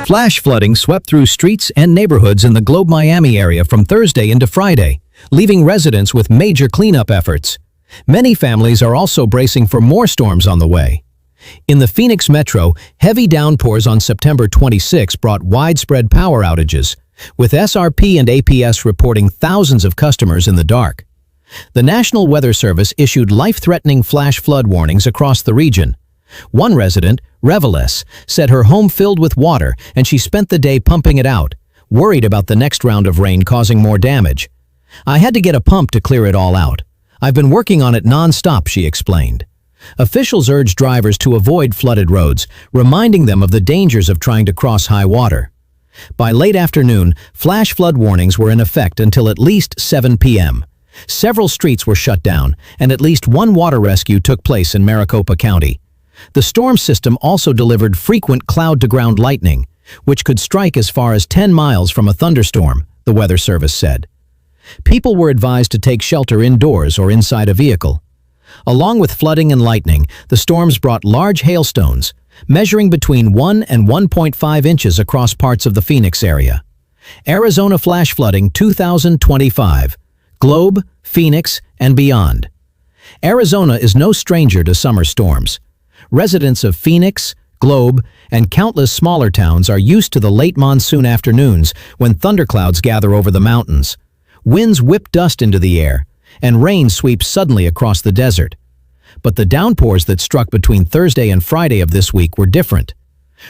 Flash flooding swept through streets and neighborhoods in the Globe Miami area from Thursday into Friday, leaving residents with major cleanup efforts. Many families are also bracing for more storms on the way. In the Phoenix metro, heavy downpours on September 26 brought widespread power outages, with SRP and APS reporting thousands of customers in the dark. The National Weather Service issued life-threatening flash flood warnings across the region. One resident, Reveles, said her home filled with water and she spent the day pumping it out, worried about the next round of rain causing more damage. "I had to get a pump to clear it all out. I've been working on it non-stop," she explained. Officials urged drivers to avoid flooded roads, reminding them of the dangers of trying to cross high water. By late afternoon, flash flood warnings were in effect until at least 7 p.m. Several streets were shut down, and at least one water rescue took place in Maricopa County. The storm system also delivered frequent cloud-to-ground lightning, which could strike as far as 10 miles from a thunderstorm, the Weather Service said. People were advised to take shelter indoors or inside a vehicle. Along with flooding and lightning, the storms brought large hailstones, measuring between 1 and 1.5 inches across parts of the Phoenix area. Arizona Flash Flooding 2025. Globe, Phoenix, and beyond. Arizona is no stranger to summer storms. Residents of Phoenix, Globe, and countless smaller towns are used to the late monsoon afternoons when thunderclouds gather over the mountains. Winds whip dust into the air, and rain sweeps suddenly across the desert. But the downpours that struck between Thursday and Friday of this week were different.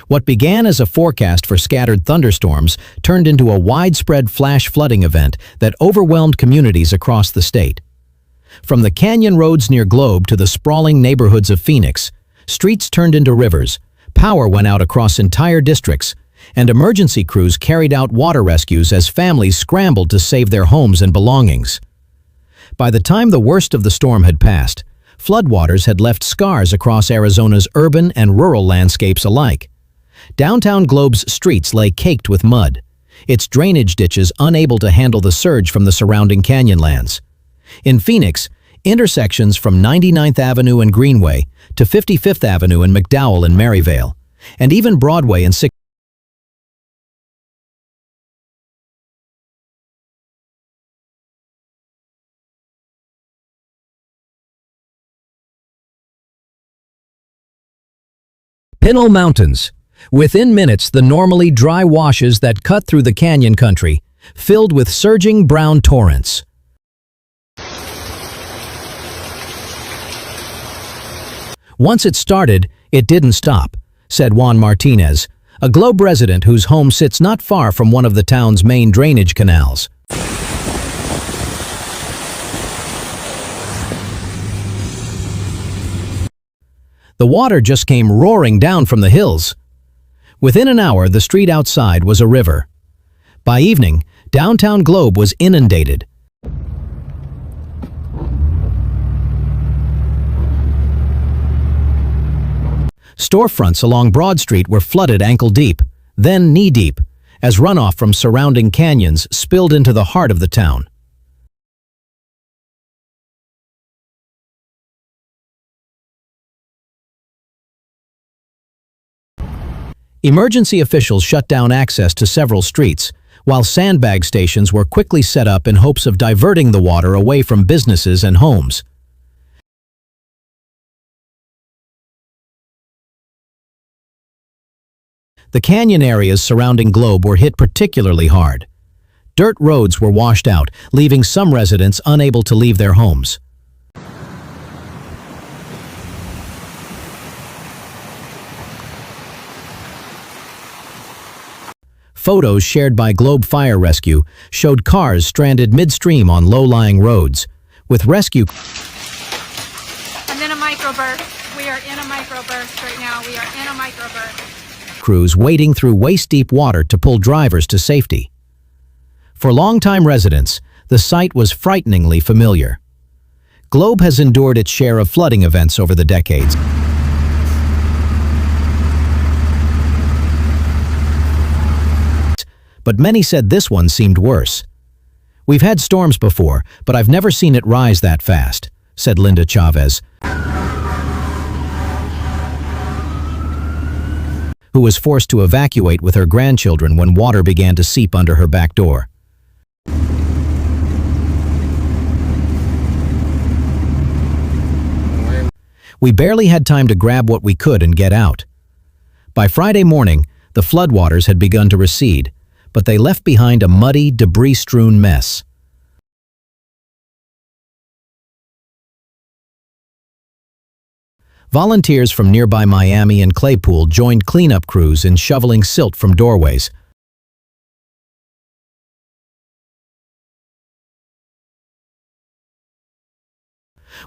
What began as a forecast for scattered thunderstorms turned into a widespread flash flooding event that overwhelmed communities across the state. From the canyon roads near Globe to the sprawling neighborhoods of Phoenix, streets turned into rivers, power went out across entire districts, and emergency crews carried out water rescues as families scrambled to save their homes and belongings. By the time the worst of the storm had passed, floodwaters had left scars across Arizona's urban and rural landscapes alike. Downtown Globe's streets lay caked with mud, its drainage ditches unable to handle the surge from the surrounding canyonlands. In Phoenix, intersections from 99th Avenue and Greenway to 55th Avenue and McDowell and Maryvale, and even Broadway and 6th Pinal Mountains. Within minutes, the normally dry washes that cut through the canyon country filled with surging brown torrents. Once it started, it didn't stop, said Juan Martinez, a Globe resident whose home sits not far from one of the town's main drainage canals. The water just came roaring down from the hills. Within an hour, the street outside was a river. By evening, downtown Globe was inundated. Storefronts along Broad Street were flooded ankle-deep, then knee-deep, as runoff from surrounding canyons spilled into the heart of the town. Emergency officials shut down access to several streets, while sandbag stations were quickly set up in hopes of diverting the water away from businesses and homes. The canyon areas surrounding Globe were hit particularly hard. Dirt roads were washed out, leaving some residents unable to leave their homes. Photos shared by Globe Fire Rescue showed cars stranded midstream on low-lying roads, with rescue... I'm in a microburst. We are in a microburst right now. We are in a microburst. Crews wading through waist-deep water to pull drivers to safety. For longtime residents, the sight was frighteningly familiar. Globe has endured its share of flooding events over the decades. but many said this one seemed worse. "We've had storms before, but I've never seen it rise that fast," said Linda Chavez, who was forced to evacuate with her grandchildren when water began to seep under her back door. "We barely had time to grab what we could and get out." By Friday morning, the floodwaters had begun to recede, but they left behind a muddy, debris-strewn mess. Volunteers from nearby Miami and Claypool joined cleanup crews in shoveling silt from doorways.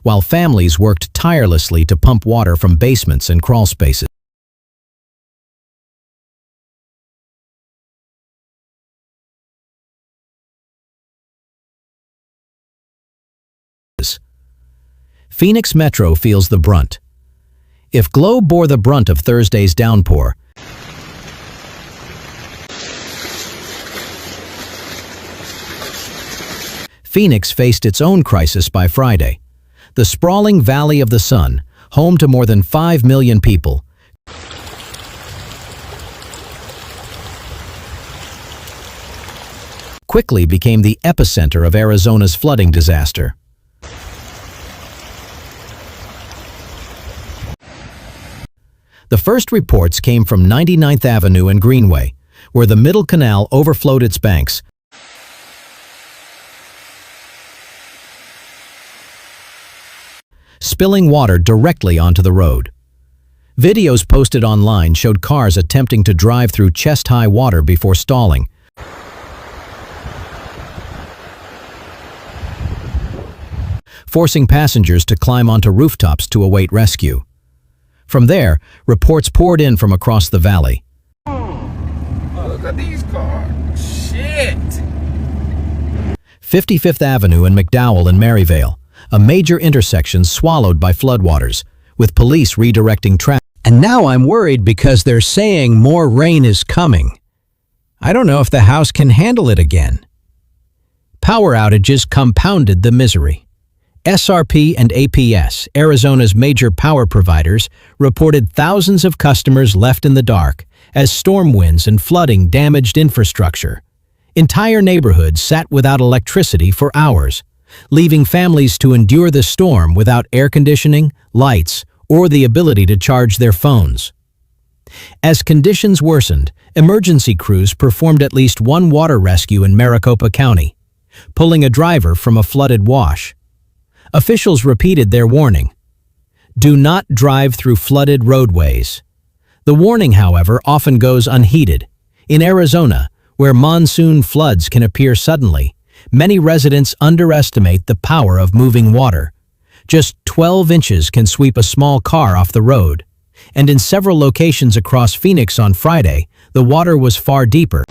While families worked tirelessly to pump water from basements and crawl spaces. Phoenix Metro feels the brunt. If Globe bore the brunt of Thursday's downpour, Phoenix faced its own crisis by Friday. The sprawling Valley of the Sun, home to more than 5 million people, quickly became the epicenter of Arizona's flooding disaster. The first reports came from 99th Avenue and Greenway, where the Middle Canal overflowed its banks, spilling water directly onto the road. Videos posted online showed cars attempting to drive through chest-high water before stalling, forcing passengers to climb onto rooftops to await rescue. From there, reports poured in from across the valley. Oh, look at these cars. Shit! 55th Avenue and McDowell in Maryvale, a major intersection swallowed by floodwaters, with police redirecting traffic. And now I'm worried because they're saying more rain is coming. I don't know if the house can handle it again. Power outages compounded the misery. SRP and APS, Arizona's major power providers, reported thousands of customers left in the dark as storm winds and flooding damaged infrastructure. Entire neighborhoods sat without electricity for hours, leaving families to endure the storm without air conditioning, lights, or the ability to charge their phones. As conditions worsened, emergency crews performed at least one water rescue in Maricopa County, pulling a driver from a flooded wash. Officials repeated their warning: do not drive through flooded roadways. The warning, however, often goes unheeded. In Arizona, where monsoon floods can appear suddenly, many residents underestimate the power of moving water. Just 12 inches can sweep a small car off the road, and in several locations across Phoenix on Friday, the water was far deeper.